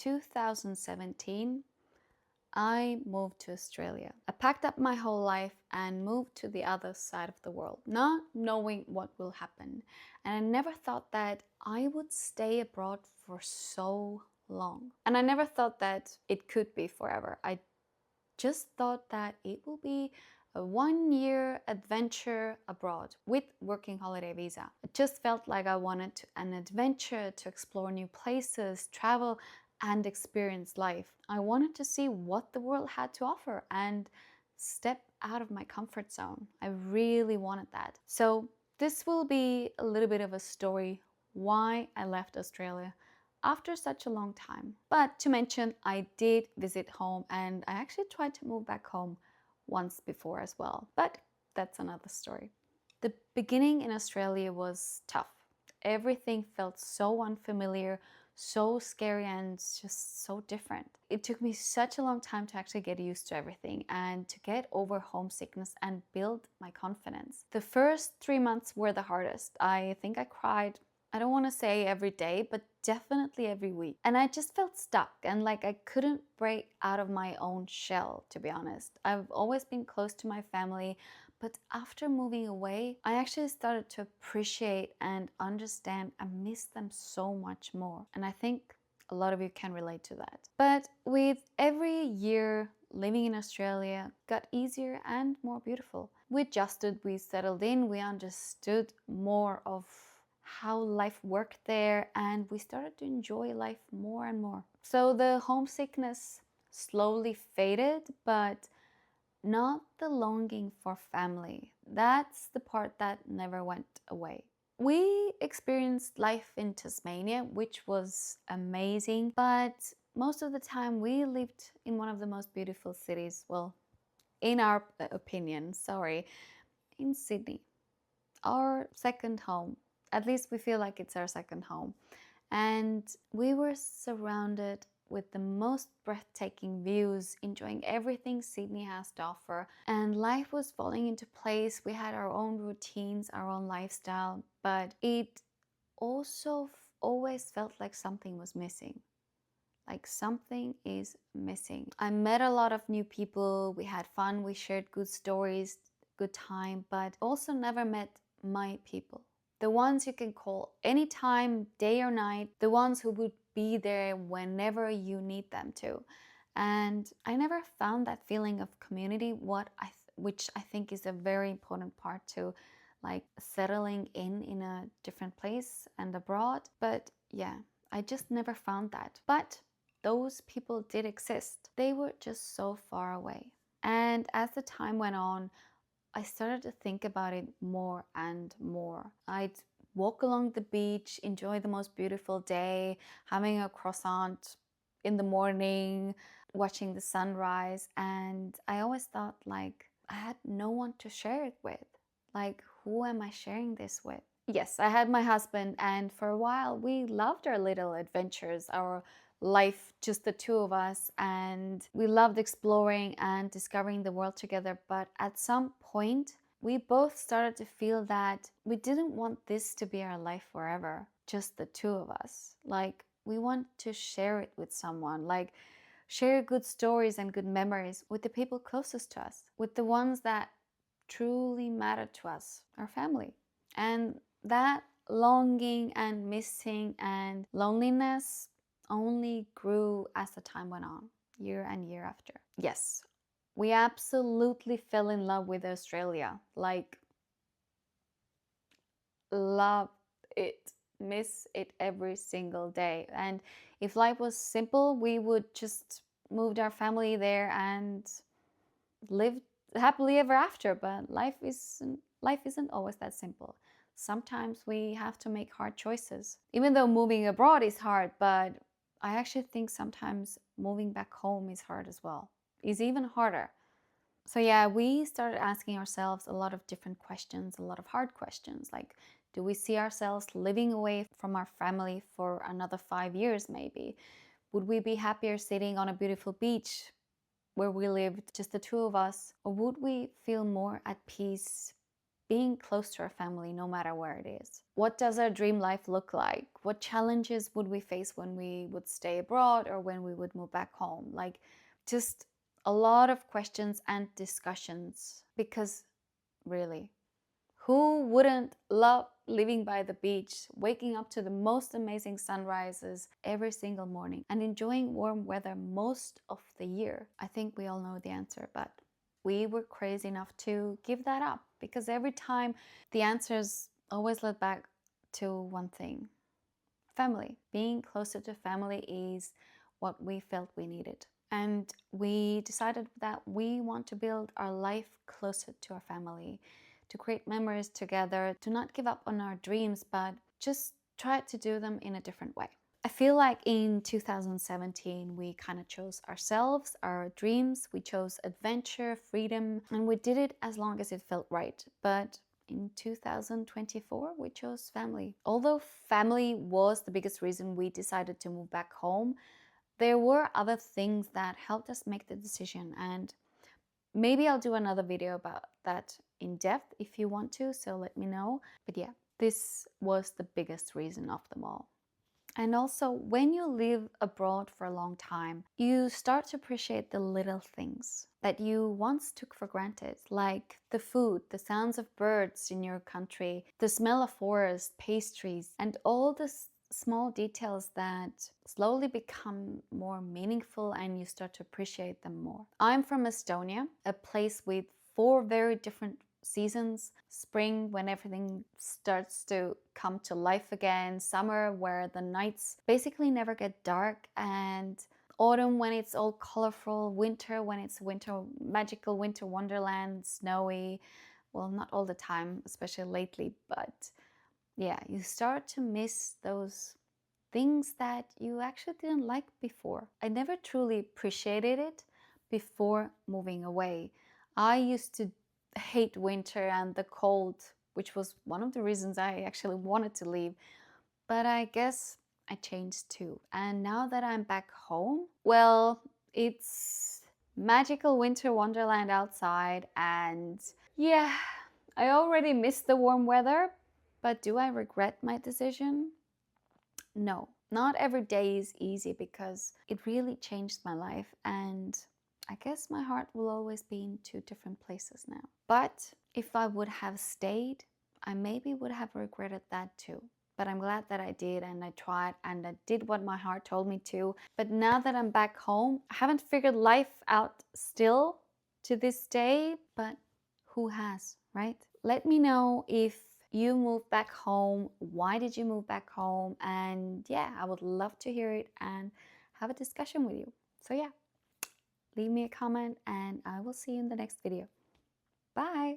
2017, I moved to Australia. I packed up my whole life and moved to the other side of the world, not knowing what will happen. And I never thought that I would stay abroad for so long. And I never thought that it could be forever. I just thought that it will be a 1-year adventure abroad with working holiday visa. It just felt like I wanted an adventure to explore new places, travel, and experience life. I wanted to see what the world had to offer and step out of my comfort zone. I really wanted that. So this will be a little bit of a story why I left Australia after such a long time. But to mention, I did visit home and I actually tried to move back home once before as well. But that's another story. The beginning in Australia was tough. Everything felt so unfamiliar, so scary, and just so different. It took me such a long time to actually get used to everything and to get over homesickness and build my confidence. The first 3 months were the hardest. I think I cried, I don't want to say every day, but definitely every week. And I just felt stuck and like I couldn't break out of my own shell, to be honest. I've always been close to my family, but after moving away, I actually started to appreciate and understand and miss them so much more. And I think a lot of you can relate to that. But with every year living in Australia got easier and more beautiful. We adjusted, we settled in, we understood more of how life worked there, and we started to enjoy life more and more. So the homesickness slowly faded, but not the longing for family. That's the part that never went away. We experienced life in Tasmania, which was amazing, but most of the time we lived in one of the most beautiful cities, well, in our opinion, in Sydney, our second home. At least we feel like it's our second home. And we were surrounded with the most breathtaking views, enjoying everything Sydney has to offer. And life was falling into place. We had our own routines, our own lifestyle, but it also always felt like something was missing. Like something is missing. I met a lot of new people. We had fun. We shared good stories, good time, but also never met my people. The ones you can call anytime, day or night, the ones who would be there whenever you need them to. And I never found that feeling of community, which I think is a very important part to like settling in a different place and abroad. But yeah, I just never found that. But those people did exist. They were just so far away. And as the time went on, I started to think about it more and more. I'd walk along the beach, enjoy the most beautiful day, having a croissant in the morning, watching the sunrise. And I always thought like I had no one to share it with. Like, who am I sharing this with? Yes, I had my husband, and for a while we loved our little adventures, our life, just the two of us, and we loved exploring and discovering the world together. But at some point, we both started to feel that we didn't want this to be our life forever, just the two of us. Like, we want to share it with someone, like share good stories and good memories with the people closest to us, with the ones that truly matter to us, our family. And that longing and missing and loneliness only grew as the time went on, year and year after. Yes, we absolutely fell in love with Australia. Like, love it, miss it every single day. And if life was simple, we would just moved our family there and lived happily ever after. But life isn't always that simple. Sometimes we have to make hard choices. Even though moving abroad is hard, but I actually think sometimes moving back home is hard as well. It's even harder. So yeah, we started asking ourselves a lot of different questions, a lot of hard questions, like, do we see ourselves living away from our family for another 5 years maybe? Would we be happier sitting on a beautiful beach where we lived, just the two of us? Or would we feel more at peace being close to our family no matter where it is. What does our dream life look like? What challenges would we face when we would stay abroad or when we would move back home? Like, just a lot of questions and discussions, because really, who wouldn't love living by the beach, waking up to the most amazing sunrises every single morning and enjoying warm weather most of the year? I think we all know the answer, but we were crazy enough to give that up, because every time the answers always led back to one thing: family. Being closer to family is what we felt we needed. And we decided that we want to build our life closer to our family, to create memories together, to not give up on our dreams, but just try to do them in a different way. I feel like in 2017, we kind of chose ourselves, our dreams. We chose adventure, freedom, and we did it as long as it felt right. But in 2024, we chose family. Although family was the biggest reason we decided to move back home, there were other things that helped us make the decision, and maybe I'll do another video about that in depth if you want to, so let me know. But yeah, this was the biggest reason of them all. And also, when you live abroad for a long time, you start to appreciate the little things that you once took for granted, like the food, the sounds of birds in your country, the smell of forest, pastries, and all the small details that slowly become more meaningful and you start to appreciate them more. I'm from Estonia, a place with 4 very different seasons: spring, when everything starts to come to life again; summer, where the nights basically never get dark; and autumn, when it's all colorful; winter, when it's winter, magical winter wonderland, snowy. Well, not all the time, especially lately, but yeah, you start to miss those things that you actually didn't like before. I never truly appreciated it before moving away. I used to hate winter and the cold, which was one of the reasons I actually wanted to leave. But I guess I changed too. And now that I'm back home, well, it's magical winter wonderland outside, and yeah, I already miss the warm weather. But do I regret my decision? No, not every day is easy, because it really changed my life, and I guess my heart will always be in 2 different places now. But if I would have stayed, I maybe would have regretted that too. But I'm glad that I did, and I tried, and I did what my heart told me to. But now that I'm back home, I haven't figured life out still to this day, but who has, right? Let me know if you moved back home. Why did you move back home? And yeah, I would love to hear it and have a discussion with you. So yeah, leave me a comment and I will see you in the next video. Bye.